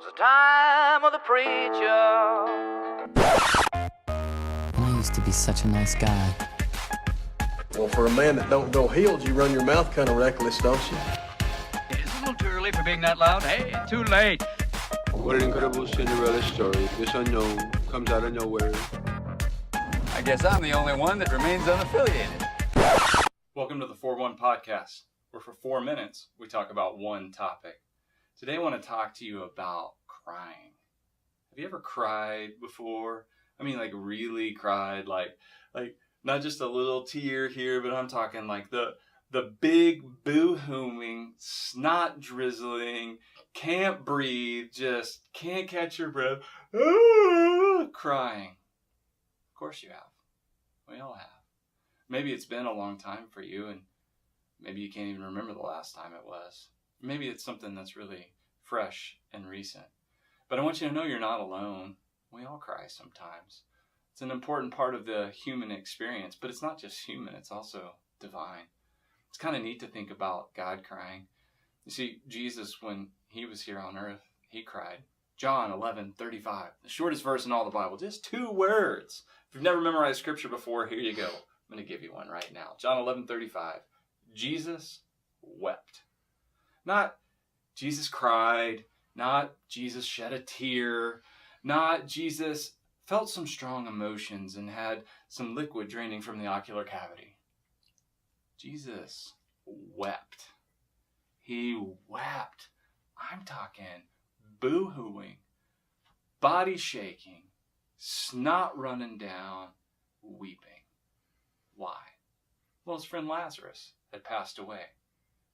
'twas the time of the preacher. I used to be such a nice guy. Well, for a man that don't go healed, you run your mouth kind of reckless, don't you? It's a little too early for being that loud. Hey, too late. What an incredible Cinderella story. This unknown comes out of nowhere. I guess I'm the only one that remains unaffiliated. Welcome to the 4-1 Podcast, where for 4 minutes, we talk about one topic. Today I want to talk to you about crying. Have you ever cried before? I mean, like really cried, like not just a little tear here, but I'm talking like the big boo-hooing, snot drizzling, can't breathe, just can't catch your breath, crying. Of course you have. We all have. Maybe it's been a long time for you, and maybe you can't even remember the last time it was. Maybe it's something that's really fresh and recent. But I want you to know you're not alone. We all cry sometimes. It's an important part of the human experience, but it's not just human, it's also divine. It's kind of neat to think about God crying. You see, Jesus, when he was here on earth, he cried. John 11:35, the shortest verse in all the Bible, just 2 words. If you've never memorized scripture before, here you go. I'm going to give you one right now. John 11:35, Jesus wept. Not Jesus cried, not Jesus shed a tear, not Jesus felt some strong emotions and had some liquid draining from the ocular cavity. Jesus wept. He wept. I'm talking boo-hooing, body shaking, snot running down, weeping. Why? Well, his friend Lazarus had passed away.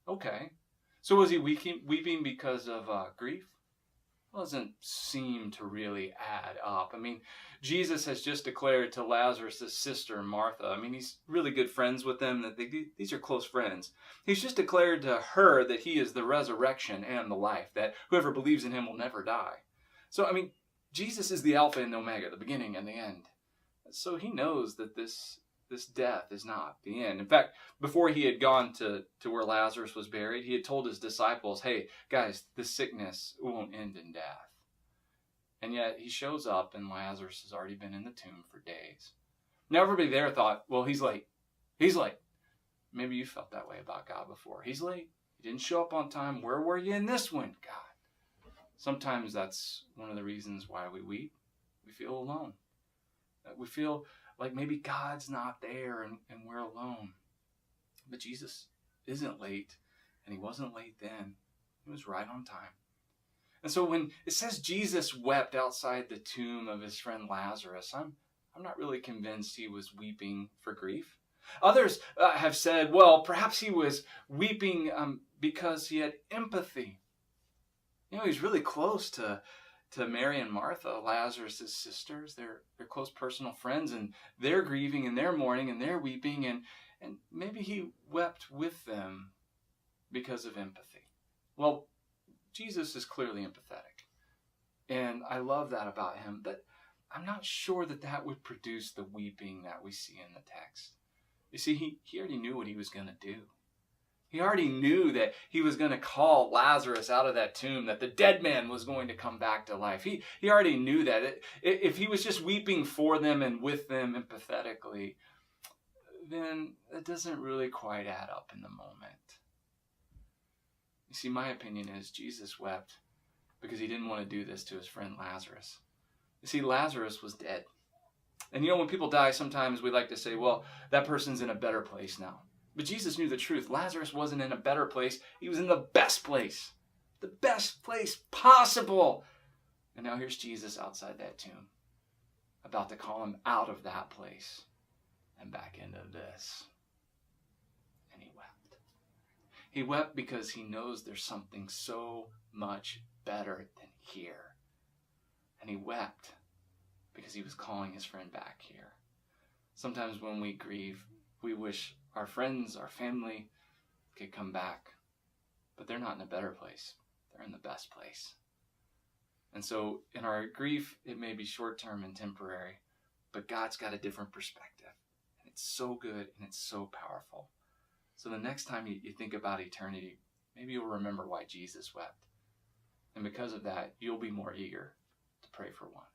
Okay. So was he weeping because of grief? Doesn't seem to really add up. I mean, Jesus has just declared to Lazarus' sister, Martha, I mean, he's really good friends with them. These are close friends. He's just declared to her that he is the resurrection and the life, that whoever believes in him will never die. So, I mean, Jesus is the Alpha and the Omega, the beginning and the end. So he knows that this death is not the end. In fact, before he had gone to where Lazarus was buried, he had told his disciples, hey, guys, this sickness won't end in death. And yet he shows up and Lazarus has already been in the tomb for days. Now everybody there thought, well, he's late. He's late. Maybe you felt that way about God before. He's late. He didn't show up on time. Where were you in this one, God? Sometimes that's one of the reasons why we weep. We feel alone. We feel like maybe God's not there and we're alone. But Jesus isn't late, and he wasn't late then. He was right on time. And so when it says Jesus wept outside the tomb of his friend Lazarus, I'm not really convinced he was weeping for grief. Others have said, well, perhaps he was weeping because he had empathy. You know, he's really close to Mary and Martha, Lazarus' sisters. They're close personal friends, and they're grieving and they're mourning and they're weeping, and maybe he wept with them because of empathy. Well, Jesus is clearly empathetic, and I love that about him, but I'm not sure that would produce the weeping that we see in the text. You see, he already knew what he was going to do. He already knew that he was going to call Lazarus out of that tomb, that the dead man was going to come back to life. He already knew that. If he was just weeping for them and with them empathetically, then it doesn't really quite add up in the moment. You see, my opinion is Jesus wept because he didn't want to do this to his friend Lazarus. You see, Lazarus was dead. And you know, when people die, sometimes we like to say, well, that person's in a better place now. But Jesus knew the truth. Lazarus wasn't in a better place. He was in the best place. The best place possible. And now here's Jesus outside that tomb, about to call him out of that place and back into this. And he wept. He wept because he knows there's something so much better than here. And he wept because he was calling his friend back here. Sometimes when we grieve, we wish our friends, our family could come back, but they're not in a better place. They're in the best place. And so in our grief, it may be short-term and temporary, but God's got a different perspective. And it's so good and it's so powerful. So the next time you think about eternity, maybe you'll remember why Jesus wept. And because of that, you'll be more eager to pray for one.